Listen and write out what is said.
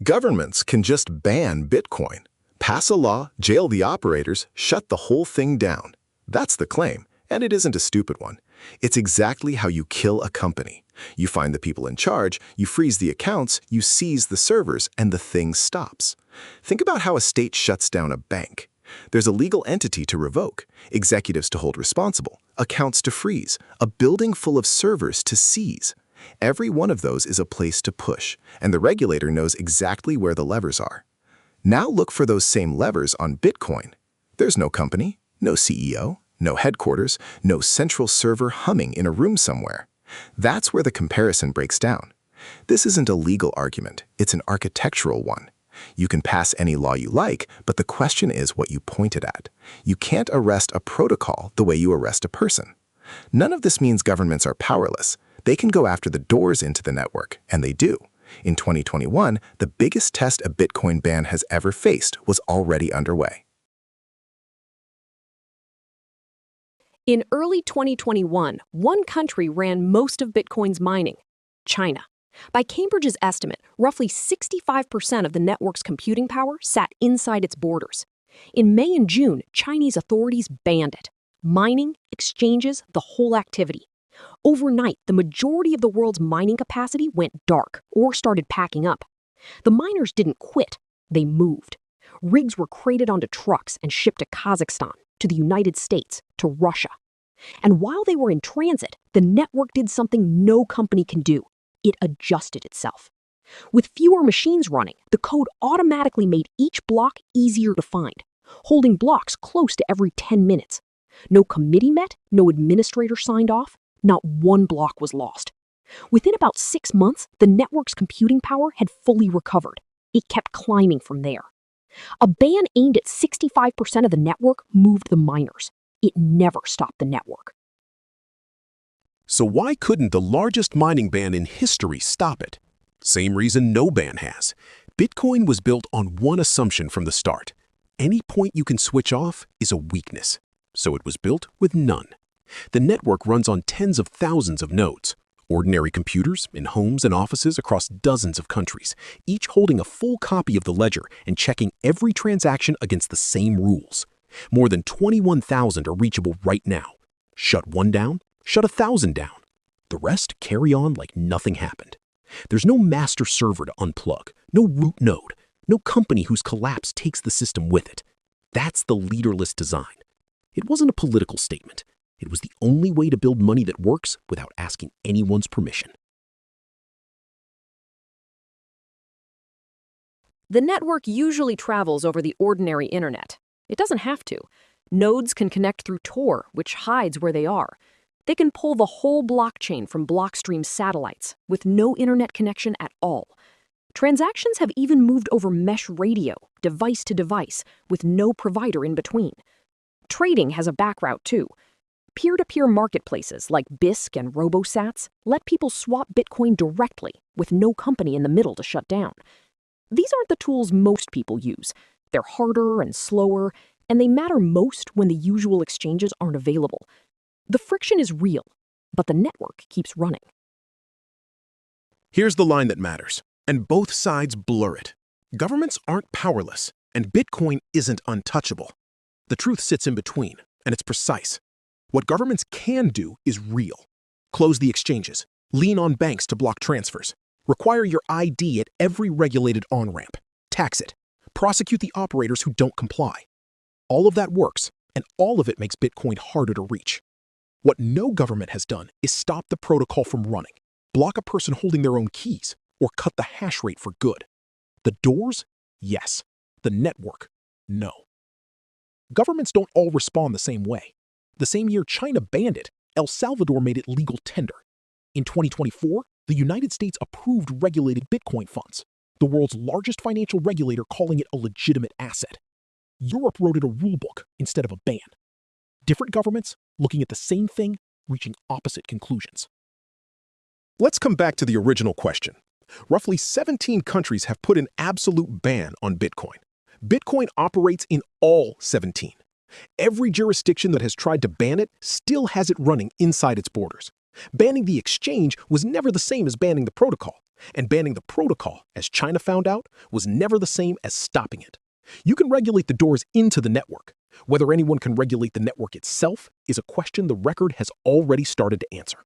Governments can just ban Bitcoin, pass a law, jail the operators, shut the whole thing down. That's the claim, and it isn't a stupid one. It's exactly how you kill a company. You find the people in charge, you freeze the accounts, you seize the servers, and the thing stops. Think about how a state shuts down a bank. There's a legal entity to revoke, executives to hold responsible, accounts to freeze, a building full of servers to seize. Every one of those is a place to push, and the regulator knows exactly where the levers are. Now look for those same levers on Bitcoin. There's no company, no CEO, no headquarters, no central server humming in a room somewhere. That's where the comparison breaks down. This isn't a legal argument, it's an architectural one. You can pass any law you like, but the question is what you pointed at. You can't arrest a protocol the way you arrest a person. None of this means governments are powerless. They can go after the doors into the network, and they do. In 2021, the biggest test a Bitcoin ban has ever faced was already underway. In early 2021, one country ran most of Bitcoin's mining: China. By Cambridge's estimate, roughly 65% of the network's computing power sat inside its borders. In May and June, Chinese authorities banned it. Mining, exchanges, the whole activity. Overnight, the majority of the world's mining capacity went dark or started packing up. The miners didn't quit, they moved. Rigs were crated onto trucks and shipped to Kazakhstan, to the United States, to Russia. And while they were in transit, the network did something no company can do. It adjusted itself. With fewer machines running, the code automatically made each block easier to find, holding blocks close to every 10 minutes. No committee met, no administrator signed off, not one block was lost. Within about 6 months, the network's computing power had fully recovered. It kept climbing from there. A ban aimed at 65% of the network moved the miners. It never stopped the network. So why couldn't the largest mining ban in history stop it? Same reason no ban has. Bitcoin was built on one assumption from the start. Any point you can switch off is a weakness. So it was built with none. The network runs on tens of thousands of nodes, ordinary computers in homes and offices across dozens of countries, each holding a full copy of the ledger and checking every transaction against the same rules. More than 21,000 are reachable right now. Shut one down, shut 1,000 down. The rest carry on like nothing happened. There's no master server to unplug, no root node, no company whose collapse takes the system with it. That's the leaderless design. It wasn't a political statement. It was the only way to build money that works without asking anyone's permission. The network usually travels over the ordinary internet. It doesn't have to. Nodes can connect through Tor, which hides where they are. They can pull the whole blockchain from Blockstream satellites with no internet connection at all. Transactions have even moved over mesh radio, device to device, with no provider in between. Trading has a back route too. Peer-to-peer marketplaces like BISC and RoboSats let people swap Bitcoin directly with no company in the middle to shut down. These aren't the tools most people use. They're harder and slower, and they matter most when the usual exchanges aren't available. The friction is real, but the network keeps running. Here's the line that matters, and both sides blur it. Governments aren't powerless, and Bitcoin isn't untouchable. The truth sits in between, and it's precise. What governments can do is real. Close the exchanges, lean on banks to block transfers, require your ID at every regulated on-ramp, tax it, prosecute the operators who don't comply. All of that works, and all of it makes Bitcoin harder to reach. What no government has done is stop the protocol from running, block a person holding their own keys, or cut the hash rate for good. The doors? Yes. The network? No. Governments don't all respond the same way. The same year China banned it, El Salvador made it legal tender. In 2024, the United States approved regulated Bitcoin funds, the world's largest financial regulator calling it a legitimate asset. Europe wrote it a rulebook instead of a ban. Different governments, looking at the same thing, reaching opposite conclusions. Let's come back to the original question. Roughly 17 countries have put an absolute ban on Bitcoin. Bitcoin operates in all 17. Every jurisdiction that has tried to ban it still has it running inside its borders. Banning the exchange was never the same as banning the protocol, and banning the protocol, as China found out, was never the same as stopping it. You can regulate the doors into the network. Whether anyone can regulate the network itself is a question the record has already started to answer.